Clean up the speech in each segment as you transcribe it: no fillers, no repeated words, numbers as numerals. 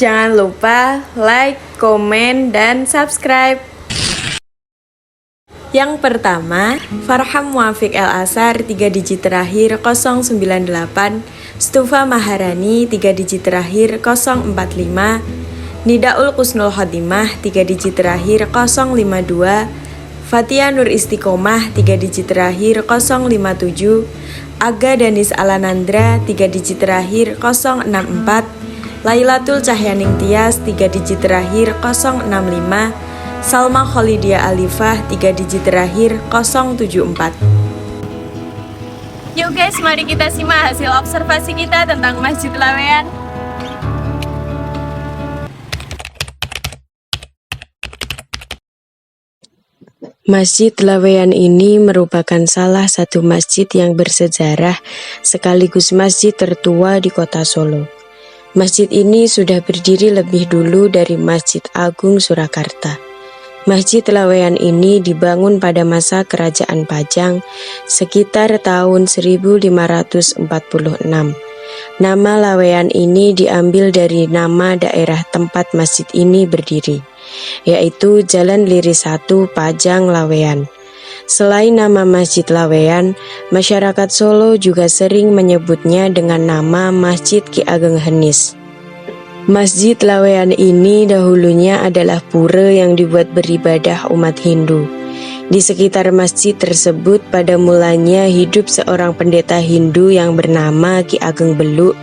Jangan lupa like, komen, dan subscribe. Yang pertama, Farham Muafiq El Asar 3 digit terakhir 098, Stufa Maharani 3 digit terakhir 045, Nidaul Kusnul Khotimah 3 digit terakhir 052, Fatia Nur Istiqomah 3 digit terakhir 057, Aga Danis Alanandra 3 digit terakhir 064, Lailatul Cahyaning Tias 3 digit terakhir 065, Salma Kholidia Alifah 3 digit terakhir 074. Yuk guys, mari kita simak hasil observasi kita tentang Masjid Laweyan. Masjid Laweyan ini merupakan salah satu masjid yang bersejarah sekaligus masjid tertua di kota Solo. Masjid ini sudah berdiri lebih dulu dari Masjid Agung Surakarta. Masjid Laweyan ini dibangun pada masa Kerajaan Pajang sekitar tahun 1546. Nama Laweyan ini diambil dari nama daerah tempat masjid ini berdiri, yaitu Jalan Liri 1 Pajang Laweyan. Selain nama Masjid Laweyan, masyarakat Solo juga sering menyebutnya dengan nama Masjid Ki Ageng Henis. Masjid Laweyan ini dahulunya adalah pura yang dibuat beribadah umat Hindu. Di sekitar masjid tersebut pada mulanya hidup seorang pendeta Hindu yang bernama Ki Ageng Beluk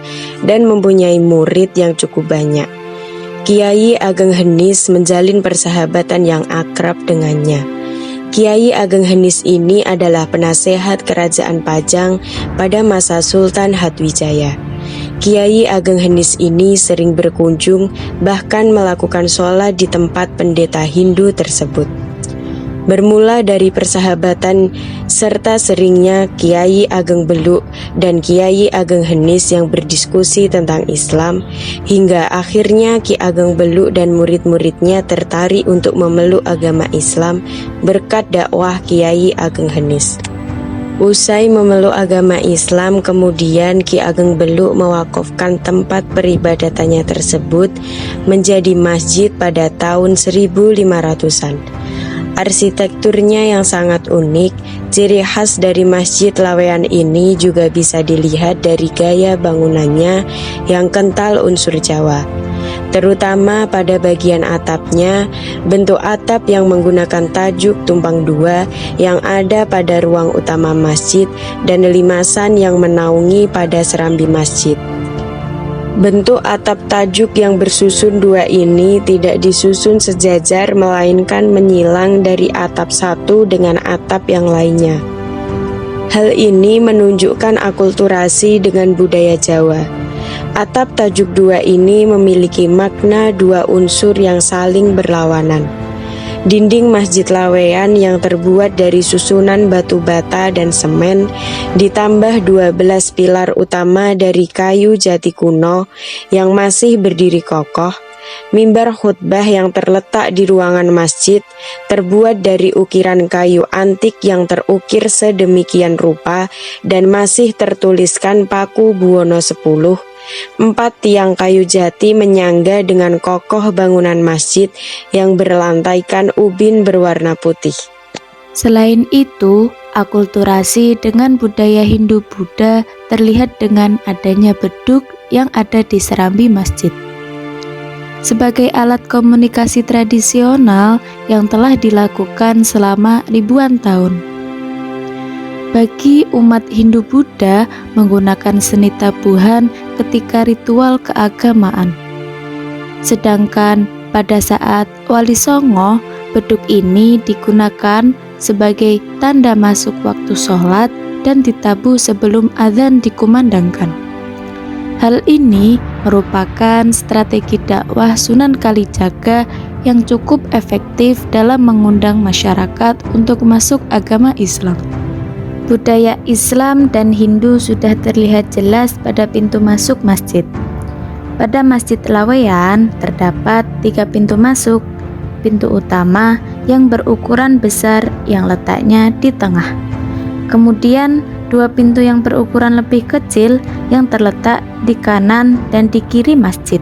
dan mempunyai murid yang cukup banyak. Kiai Ageng Henis menjalin persahabatan yang akrab dengannya. Kiai Ageng Henis ini adalah penasehat Kerajaan Pajang pada masa Sultan Hatwijaya. Kiai Ageng Henis ini sering berkunjung, bahkan melakukan sholat di tempat pendeta Hindu tersebut. Bermula dari persahabatan serta seringnya Kiai Ageng Beluk dan Kiai Ageng Henis yang berdiskusi tentang Islam, hingga akhirnya Ki Ageng Beluk dan murid-muridnya tertarik untuk memeluk agama Islam berkat dakwah Kiai Ageng Henis. Usai memeluk agama Islam, kemudian Ki Ageng Beluk mewakafkan tempat peribadatannya tersebut menjadi masjid pada tahun 1500-an. Arsitekturnya yang sangat unik, ciri khas dari Masjid Laweyan ini juga bisa dilihat dari gaya bangunannya yang kental unsur Jawa. Terutama pada bagian atapnya, bentuk atap yang menggunakan tajuk tumpang dua yang ada pada ruang utama masjid dan limasan yang menaungi pada serambi masjid. Bentuk atap tajuk yang bersusun dua ini tidak disusun sejajar melainkan menyilang dari atap satu dengan atap yang lainnya. Hal ini menunjukkan akulturasi dengan budaya Jawa. Atap tajuk dua ini memiliki makna dua unsur yang saling berlawanan. Dinding Masjid Laweyan yang terbuat dari susunan batu bata dan semen ditambah 12 pilar utama dari kayu jati kuno yang masih berdiri kokoh. Mimbar khutbah yang terletak di ruangan masjid terbuat dari ukiran kayu antik yang terukir sedemikian rupa dan masih tertuliskan Paku Buwono X. 4 tiang kayu jati menyangga dengan kokoh bangunan masjid yang berlantaikan ubin berwarna putih. Selain itu, akulturasi dengan budaya Hindu-Buddha terlihat dengan adanya beduk yang ada di serambi masjid. Sebagai alat komunikasi tradisional yang telah dilakukan selama ribuan tahun. Bagi umat Hindu-Buddha menggunakan seni tabuhan ketika ritual keagamaan. Sedangkan pada saat Wali Songo, beduk ini digunakan sebagai tanda masuk waktu sholat dan ditabuh sebelum azan dikumandangkan. Hal ini merupakan strategi dakwah Sunan Kalijaga yang cukup efektif dalam mengundang masyarakat untuk masuk agama Islam. Budaya Islam dan Hindu sudah terlihat jelas pada pintu masuk masjid. Pada Masjid Laweyan terdapat 3 pintu masuk. Pintu utama yang berukuran besar yang letaknya di tengah. Kemudian 2 pintu yang berukuran lebih kecil yang terletak di kanan dan di kiri masjid.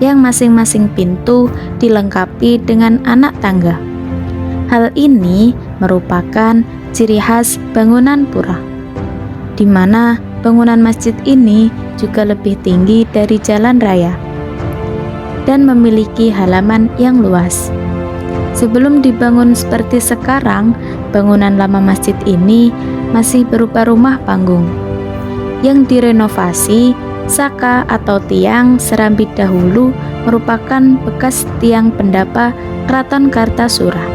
yang masing-masing pintu dilengkapi dengan anak tangga. Hal ini merupakan ciri khas bangunan pura, di mana bangunan masjid ini juga lebih tinggi dari jalan raya dan memiliki halaman yang luas. Sebelum dibangun seperti sekarang, bangunan lama masjid ini masih berupa rumah panggung yang direnovasi. Saka atau tiang serambi dahulu merupakan bekas tiang pendapa Keraton Kartasura.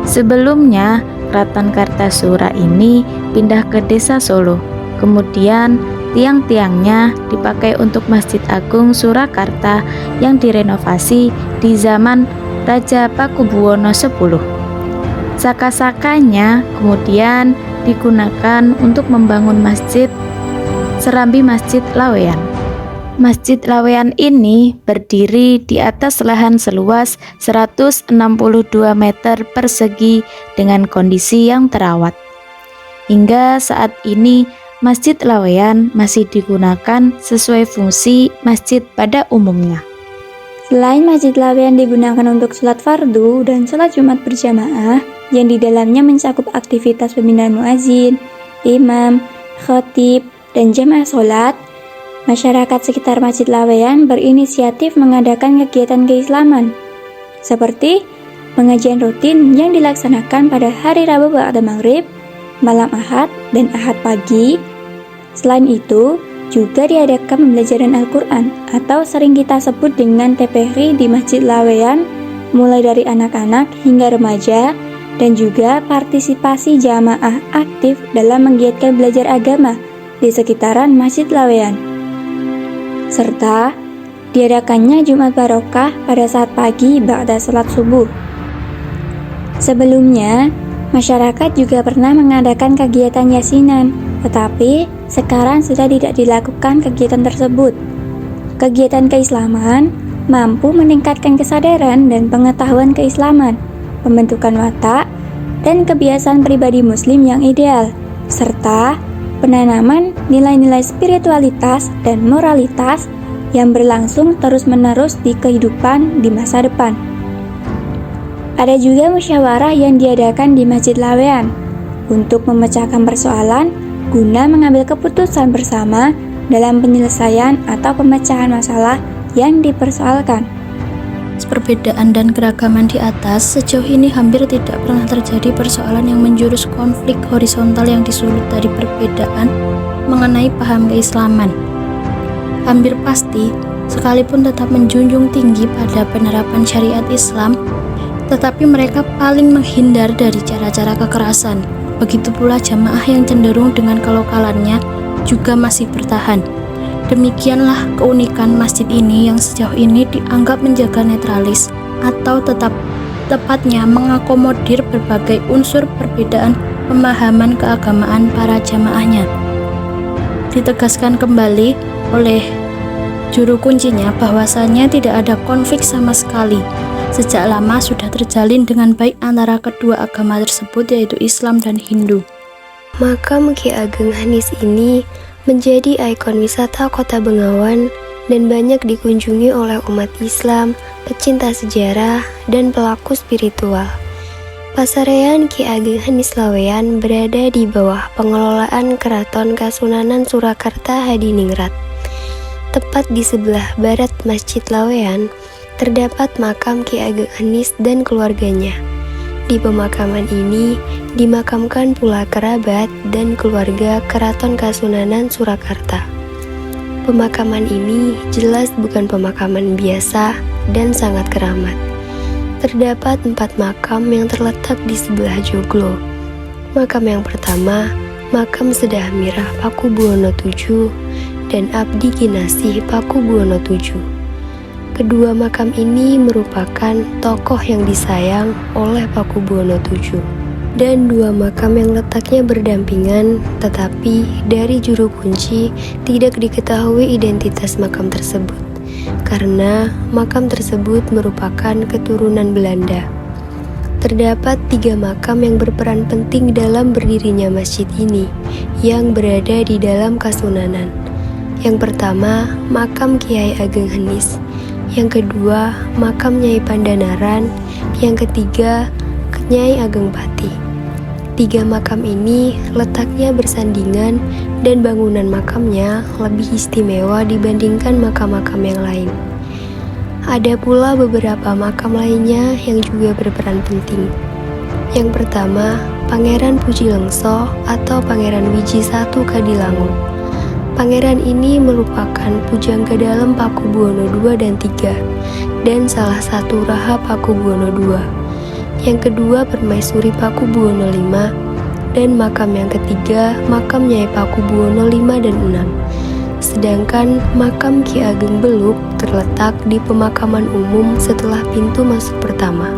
Sebelumnya, Keraton Kartasura ini pindah ke Desa Solo. Kemudian, tiang-tiangnya dipakai untuk Masjid Agung Surakarta yang direnovasi di zaman Raja Pakubuwono X. Saka-sakanya kemudian digunakan untuk membangun masjid Serambi Masjid Laweyan. Masjid Laweyan ini berdiri di atas lahan seluas 162 meter persegi dengan kondisi yang terawat. Hingga saat ini, Masjid Laweyan masih digunakan sesuai fungsi masjid pada umumnya. Selain Masjid Laweyan digunakan untuk sholat fardu dan sholat Jumat berjamaah, yang di dalamnya mencakup aktivitas pembinaan muazin, imam, khatib, dan jamaah sholat, masyarakat sekitar Masjid Laweyan berinisiatif mengadakan kegiatan keislaman, seperti pengajian rutin yang dilaksanakan pada hari Rabu ba'da maghrib, malam Ahad, dan Ahad pagi. Selain itu, juga diadakan pembelajaran Al-Quran atau sering kita sebut dengan TPQ di Masjid Laweyan, mulai dari anak-anak hingga remaja, dan juga partisipasi jamaah aktif dalam menggiatkan belajar agama di sekitaran Masjid Laweyan, serta diadakannya Jumat Barokah pada saat pagi ba'da salat subuh. Sebelumnya, masyarakat juga pernah mengadakan kegiatan yasinan, tetapi sekarang sudah tidak dilakukan kegiatan tersebut. Kegiatan keislaman mampu meningkatkan kesadaran dan pengetahuan keislaman, pembentukan watak, dan kebiasaan pribadi muslim yang ideal, serta penanaman nilai-nilai spiritualitas dan moralitas yang berlangsung terus-menerus di kehidupan di masa depan. Ada juga musyawarah yang diadakan di Masjid Laweyan untuk memecahkan persoalan guna mengambil keputusan bersama dalam penyelesaian atau pemecahan masalah yang dipersoalkan. Perbedaan dan keragaman di atas, sejauh ini hampir tidak pernah terjadi persoalan yang menjurus konflik horizontal yang disulut dari perbedaan mengenai paham keislaman. Hampir pasti, sekalipun tetap menjunjung tinggi pada penerapan syariat Islam, tetapi mereka paling menghindar dari cara-cara kekerasan. Begitu pula jamaah yang cenderung dengan kelokalannya juga masih bertahan. Demikianlah keunikan masjid ini yang sejauh ini dianggap menjaga netralis atau tepatnya mengakomodir berbagai unsur perbedaan pemahaman keagamaan para jamaahnya. Ditegaskan kembali oleh juru kuncinya bahwasanya tidak ada konflik sama sekali. Sejak lama sudah terjalin dengan baik antara kedua agama tersebut, yaitu Islam dan Hindu. Makam Ki Ageng Hanis ini menjadi ikon wisata Kota Bengawan dan banyak dikunjungi oleh umat Islam, pecinta sejarah, dan pelaku spiritual. Pasarean Ki Ageng Hanis Laweyan berada di bawah pengelolaan Keraton Kasunanan Surakarta Hadiningrat. Tepat di sebelah barat Masjid Laweyan terdapat makam Ki Ageng Hanis dan keluarganya. Di pemakaman ini dimakamkan pula kerabat dan keluarga Keraton Kasunanan Surakarta. Pemakaman ini jelas bukan pemakaman biasa dan sangat keramat. Terdapat 4 makam yang terletak di sebelah joglo. Makam yang pertama, makam Sedah Mirah Pakubuwono VII dan Abdi Kinasih Pakubuwono VII. Kedua makam ini merupakan tokoh yang disayang oleh Pakubuwono VII. Dan 2 makam yang letaknya berdampingan, tetapi dari juru kunci tidak diketahui identitas makam tersebut, karena makam tersebut merupakan keturunan Belanda. Terdapat 3 makam yang berperan penting dalam berdirinya masjid ini, yang berada di dalam Kasunanan. Yang pertama, makam Kiai Ageng Hanis. Yang kedua, makam Nyai Pandanaran. Yang ketiga, Nyai Ageng Pati. 3 makam ini letaknya bersandingan dan bangunan makamnya lebih istimewa dibandingkan makam-makam yang lain. Ada pula beberapa makam lainnya yang juga berperan penting. Yang pertama, Pangeran Pujilengso atau Pangeran Wiji I Kadilangun. Pangeran ini merupakan pujangga dalam Pakubuwono II dan III dan salah satu raha Pakubuwono II. Yang kedua, Permaisuri Pakubuwono V, dan makam yang ketiga, makam Nyai Pakubuwono V dan VI. Sedangkan makam Ki Ageng Beluk terletak di pemakaman umum setelah pintu masuk pertama.